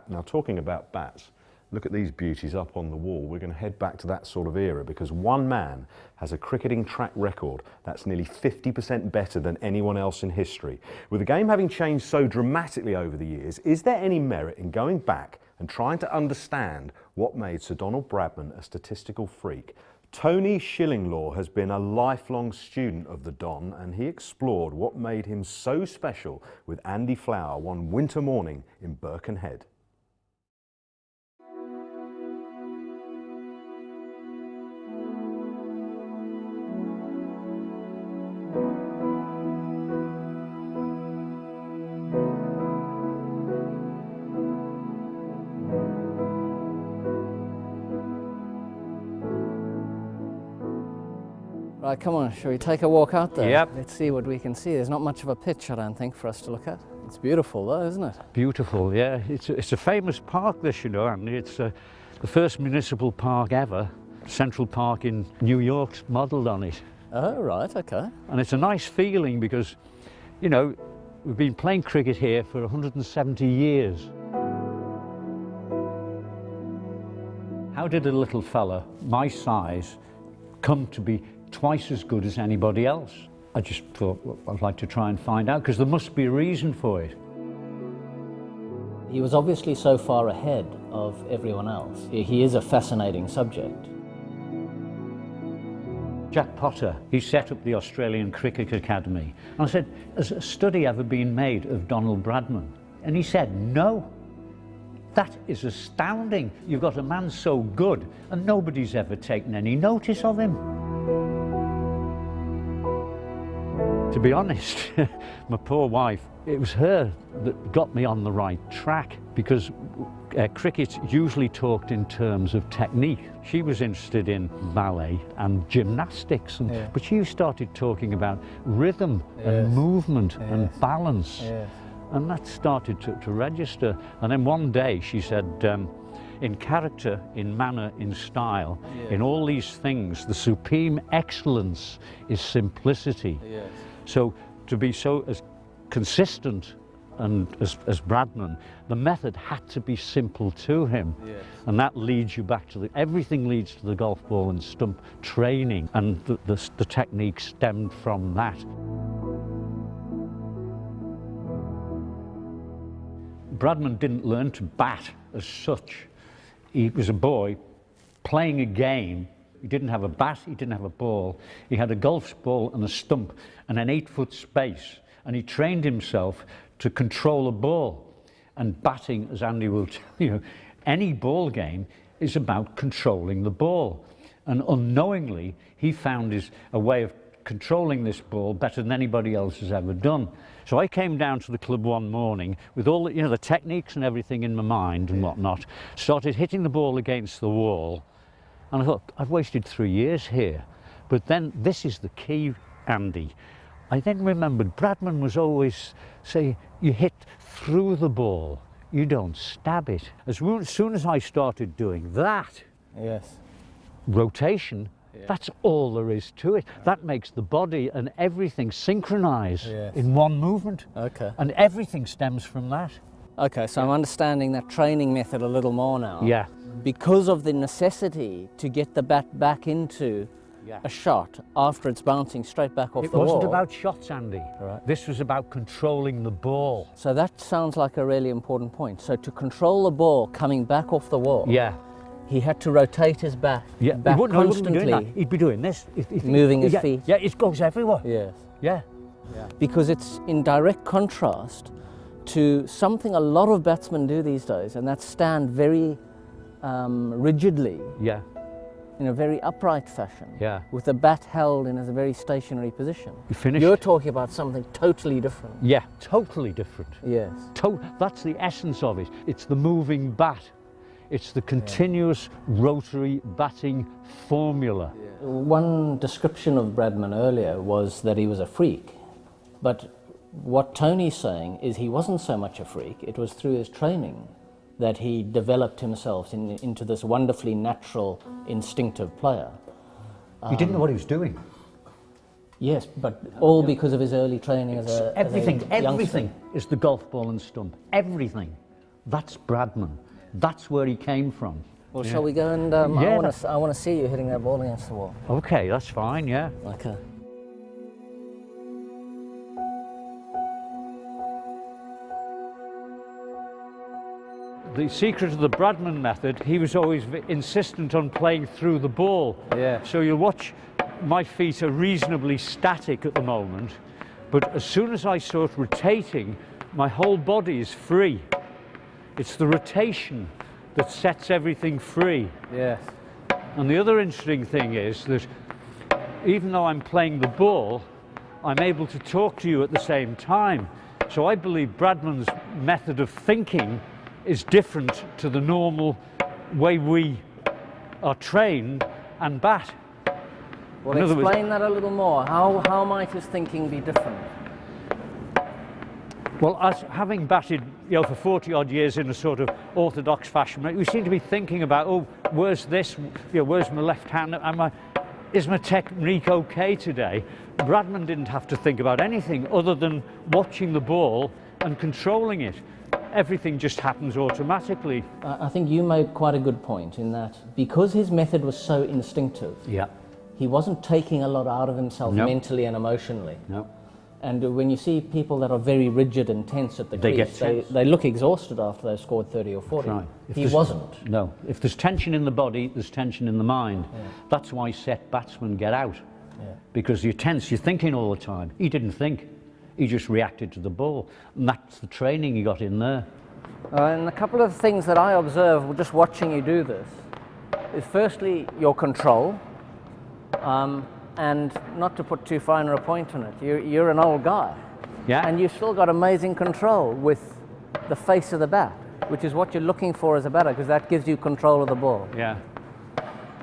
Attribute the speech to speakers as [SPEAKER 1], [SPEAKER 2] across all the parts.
[SPEAKER 1] Now, talking about bats, look at these beauties up on the wall. We're going to head back to that sort of era because one man has a cricketing track record that's nearly 50% better than anyone else in history. With the game having changed so dramatically over the years, is there any merit in going back and trying to understand what made Sir Donald Bradman a statistical freak? Tony Shillinglaw has been a lifelong student of the Don, and he explored what made him so special with Andy Flower one winter morning in Birkenhead.
[SPEAKER 2] Right, come on, shall we take a walk out there?
[SPEAKER 3] Yep.
[SPEAKER 2] Let's see what we can see. There's not much of a pitch, I don't think, for us to look at. It's beautiful though, isn't it?
[SPEAKER 3] Beautiful, yeah. It's a famous park, this, you know, and it's the first municipal park ever. Central Park in New York's modelled on it.
[SPEAKER 2] Oh, right, okay.
[SPEAKER 3] And it's a nice feeling because, you know, we've been playing cricket here for 170 years. How did a little fella my size come to be twice as good as anybody else? I just thought, well, I'd like to try and find out, because there must be a reason for it.
[SPEAKER 2] He was obviously so far ahead of everyone else. He is a fascinating subject.
[SPEAKER 3] Jack Potter, he set up the Australian Cricket Academy. And I said, has a study ever been made of Donald Bradman? And he said, no. That is astounding. You've got a man so good and nobody's ever taken any notice of him. To be honest, my poor wife, it was her that got me on the right track, because cricket usually talked in terms of technique. She was interested in ballet and gymnastics, and, but she started talking about rhythm and movement and balance. And that started to register. And then one day she said, in character, in manner, in style, in all these things, the supreme excellence is simplicity. So to be so as consistent and as Bradman, the method had to be simple to him. And that leads you back to everything leads to the golf ball and stump training, and the technique stemmed from that. Bradman didn't learn to bat as such. He was a boy playing a game. He didn't have a bat, he didn't have a ball. He had a golf ball and a stump and an 8-foot space. And he trained himself to control a ball. And batting, as Andy will tell you, any ball game is about controlling the ball. And unknowingly, he found a way of controlling this ball better than anybody else has ever done. So I came down to the club one morning with all the, the techniques and everything in my mind and whatnot, started hitting the ball against the wall, and I thought, I've wasted 3 years here. But then this is the key, Andy. I then remembered Bradman was always saying, you hit through the ball, you don't stab it. As soon as I started doing that, rotation, that's all there is to it. That makes the body and everything synchronize in one movement. And everything stems from that.
[SPEAKER 2] Okay, so I'm understanding that training method a little more now. Because of the necessity to get the bat back into a shot after it's bouncing straight back off the wall.
[SPEAKER 3] It wasn't about shots, Andy. This was about controlling the ball.
[SPEAKER 2] So that sounds like a really important point. So to control the ball coming back off the wall, he had to rotate his back, back constantly.
[SPEAKER 3] He wouldn't be doing that. He'd be doing this.
[SPEAKER 2] Moving his feet.
[SPEAKER 3] Yeah, it goes everywhere.
[SPEAKER 2] Because it's in direct contrast to something a lot of batsmen do these days, and that's stand very rigidly, in a very upright fashion, with the bat held in a very stationary position. You're talking about something totally different.
[SPEAKER 3] Yeah, totally different. That's the essence of it. It's the moving bat. It's the continuous rotary batting formula.
[SPEAKER 2] One description of Bradman earlier was that he was a freak, but what Tony's saying is he wasn't so much a freak. It was through his training that he developed himself into this wonderfully natural, instinctive player.
[SPEAKER 3] He didn't know what he was doing.
[SPEAKER 2] Yes, but all because of his early training as a
[SPEAKER 3] Everything is the golf ball and stump. Everything. That's Bradman. That's where he came from.
[SPEAKER 2] Well, shall we go and I want to see you hitting that ball against the wall.
[SPEAKER 3] Okay, that's fine, yeah.
[SPEAKER 2] Okay.
[SPEAKER 3] The secret of the Bradman method, he was always insistent on playing through the ball.
[SPEAKER 2] Yeah.
[SPEAKER 3] So you'll watch, my feet are reasonably static at the moment, but as soon as I start rotating, my whole body is free. It's the rotation that sets everything free.
[SPEAKER 2] Yes.
[SPEAKER 3] And the other interesting thing is that even though I'm playing the ball, I'm able to talk to you at the same time. So I believe Bradman's method of thinking is different to the normal way we are trained and bat.
[SPEAKER 2] Well, explain that a little more. How might his thinking be different?
[SPEAKER 3] Well, as having batted, you know, for 40 odd years in a sort of orthodox fashion, we seem to be thinking about, oh, where's this? You know, where's my left hand? Is my technique okay today? Bradman didn't have to think about anything other than watching the ball and controlling it. Everything just happens automatically.
[SPEAKER 2] I think you made quite a good point in that because his method was so instinctive,
[SPEAKER 3] yeah,
[SPEAKER 2] he wasn't taking a lot out of himself mentally and emotionally.
[SPEAKER 3] No.
[SPEAKER 2] And when you see people that are very rigid and tense at the crease, they look exhausted after they've scored 30 or 40.
[SPEAKER 3] Right.
[SPEAKER 2] He wasn't.
[SPEAKER 3] No. If there's tension in the body, there's tension in the mind. Yeah. That's why set batsmen get out. Yeah. Because you're tense, you're thinking all the time. He didn't think. He just reacted to the ball. And that's the training he got in there.
[SPEAKER 2] And a couple of things that I observe just watching you do this is firstly your control. And not to put too finer a point on it, you're an old guy.
[SPEAKER 3] Yeah.
[SPEAKER 2] And you've still got amazing control with the face of the bat, which is what you're looking for as a batter, because that gives you control of the ball.
[SPEAKER 3] Yeah.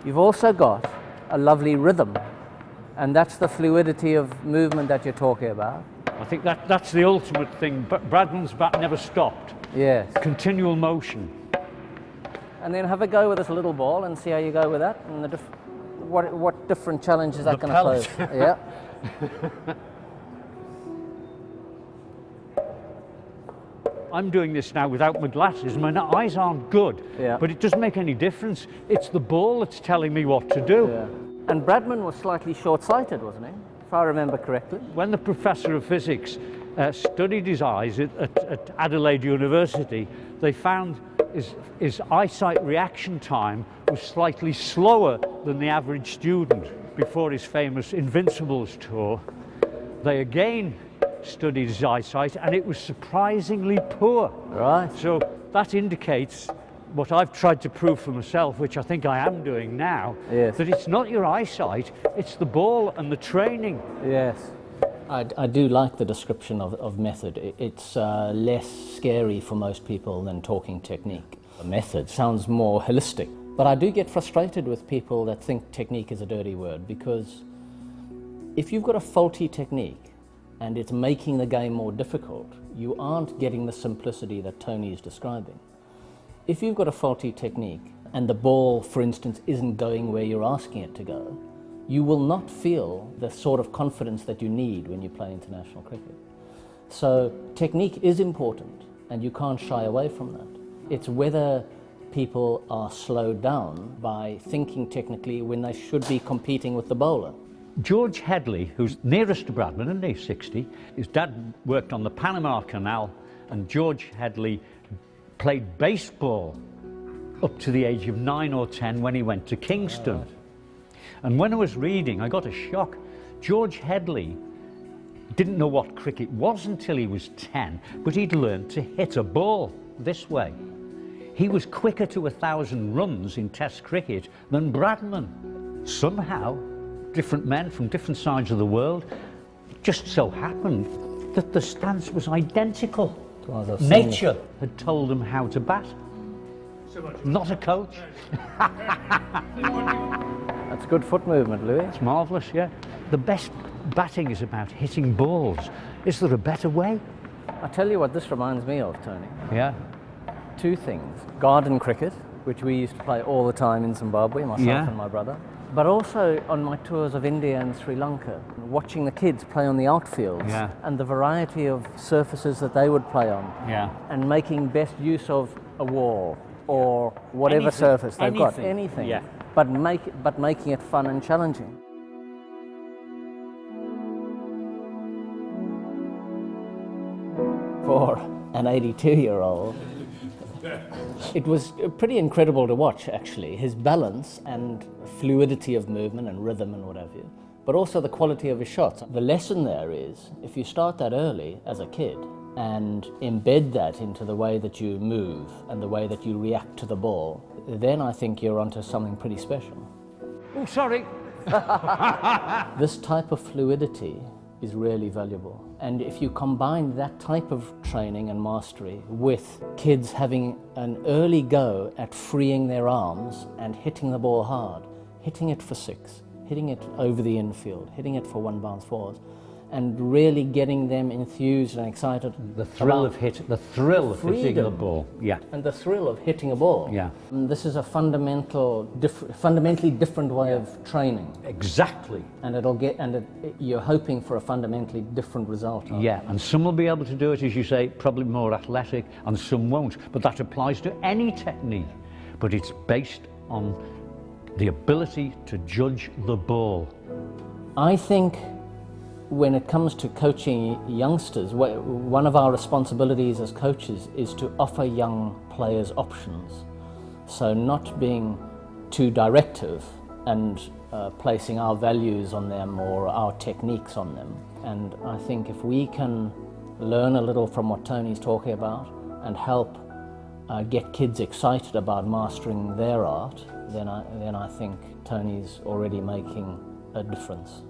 [SPEAKER 2] You've also got a lovely rhythm, and that's the fluidity of movement that you're talking about.
[SPEAKER 3] I think that's the ultimate thing. But Bradman's bat never stopped.
[SPEAKER 2] Yes.
[SPEAKER 3] Continual motion.
[SPEAKER 2] And then have a go with this little ball and see how you go with that, and what different challenges that going to pose. Yeah.
[SPEAKER 3] I'm doing this now without my glasses. My eyes aren't good, but it doesn't make any difference. It's the ball that's telling me what to do.
[SPEAKER 2] Yeah. And Bradman was slightly short-sighted, wasn't he? If I remember correctly.
[SPEAKER 3] When the professor of physics studied his eyes at Adelaide University, they found his eyesight reaction time was slightly slower than the average student before his famous Invincibles tour. They again studied his eyesight and it was surprisingly poor.
[SPEAKER 2] Right.
[SPEAKER 3] So that indicates what I've tried to prove for myself, which I think I am doing now, that it's not your eyesight, it's the ball and the training.
[SPEAKER 2] Yes. I do like the description of method. It's less scary for most people than talking technique. The method sounds more holistic. But I do get frustrated with people that think technique is a dirty word, because if you've got a faulty technique and it's making the game more difficult, you aren't getting the simplicity that Tony is describing. If you've got a faulty technique and the ball, for instance, isn't going where you're asking it to go, you will not feel the sort of confidence that you need when you play international cricket. So technique is important and you can't shy away from that. It's whether people are slowed down by thinking technically when they should be competing with the bowler.
[SPEAKER 3] George Headley, who's nearest to Bradman, isn't he, 60, his dad worked on the Panama Canal, and George Headley played baseball up to the age of 9 or 10 when he went to Kingston. Right. And when I was reading, I got a shock. George Headley didn't know what cricket was until he was 10, but he'd learned to hit a ball this way. He was quicker to 1,000 runs in Test cricket than Bradman. Somehow, different men from different sides of the world, it just so happened that the stance was identical. Nature had told them how to bat. Not a coach.
[SPEAKER 2] That's good foot movement, Louis.
[SPEAKER 3] It's marvellous, yeah. The best batting is about hitting balls. Is there a better way?
[SPEAKER 2] I tell you what this reminds me of, Tony.
[SPEAKER 3] Yeah.
[SPEAKER 2] Two things. Garden cricket, which we used to play all the time in Zimbabwe, myself and my brother. But also on my tours of India and Sri Lanka, watching the kids play on the outfields and the variety of surfaces that they would play on, and making best use of a wall or whatever surface they've got, anything, but making it fun and challenging. For an 82-year-old, it was pretty incredible to watch, actually, his balance and fluidity of movement and rhythm and what have you, but also the quality of his shots. The lesson there is, if you start that early as a kid and embed that into the way that you move and the way that you react to the ball, then I think you're onto something pretty special.
[SPEAKER 3] Oh, sorry.
[SPEAKER 2] This type of fluidity is really valuable. And if you combine that type of training and mastery with kids having an early go at freeing their arms and hitting the ball hard, hitting it for 6, hitting it over the infield, hitting it for 1 bounce forwards, and really getting them enthused and excited.
[SPEAKER 3] The thrill of hitting the ball. Yeah.
[SPEAKER 2] And the thrill of hitting a ball.
[SPEAKER 3] Yeah.
[SPEAKER 2] And this is a fundamentally different way of training.
[SPEAKER 3] Exactly.
[SPEAKER 2] And you're hoping for a fundamentally different result.
[SPEAKER 3] Yeah, and some will be able to do it, as you say, probably more athletic, and some won't. But that applies to any technique. But it's based on the ability to judge the ball.
[SPEAKER 2] I think when it comes to coaching youngsters, one of our responsibilities as coaches is to offer young players options. So not being too directive and placing our values on them or our techniques on them. And I think if we can learn a little from what Tony's talking about and help get kids excited about mastering their art, then I think Tony's already making a difference.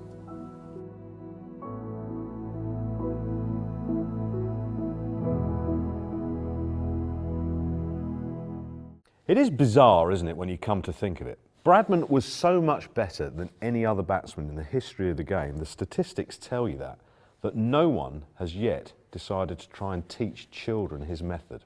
[SPEAKER 1] It is bizarre, isn't it, when you come to think of it? Bradman was so much better than any other batsman in the history of the game. The statistics tell you that no one has yet decided to try and teach children his method.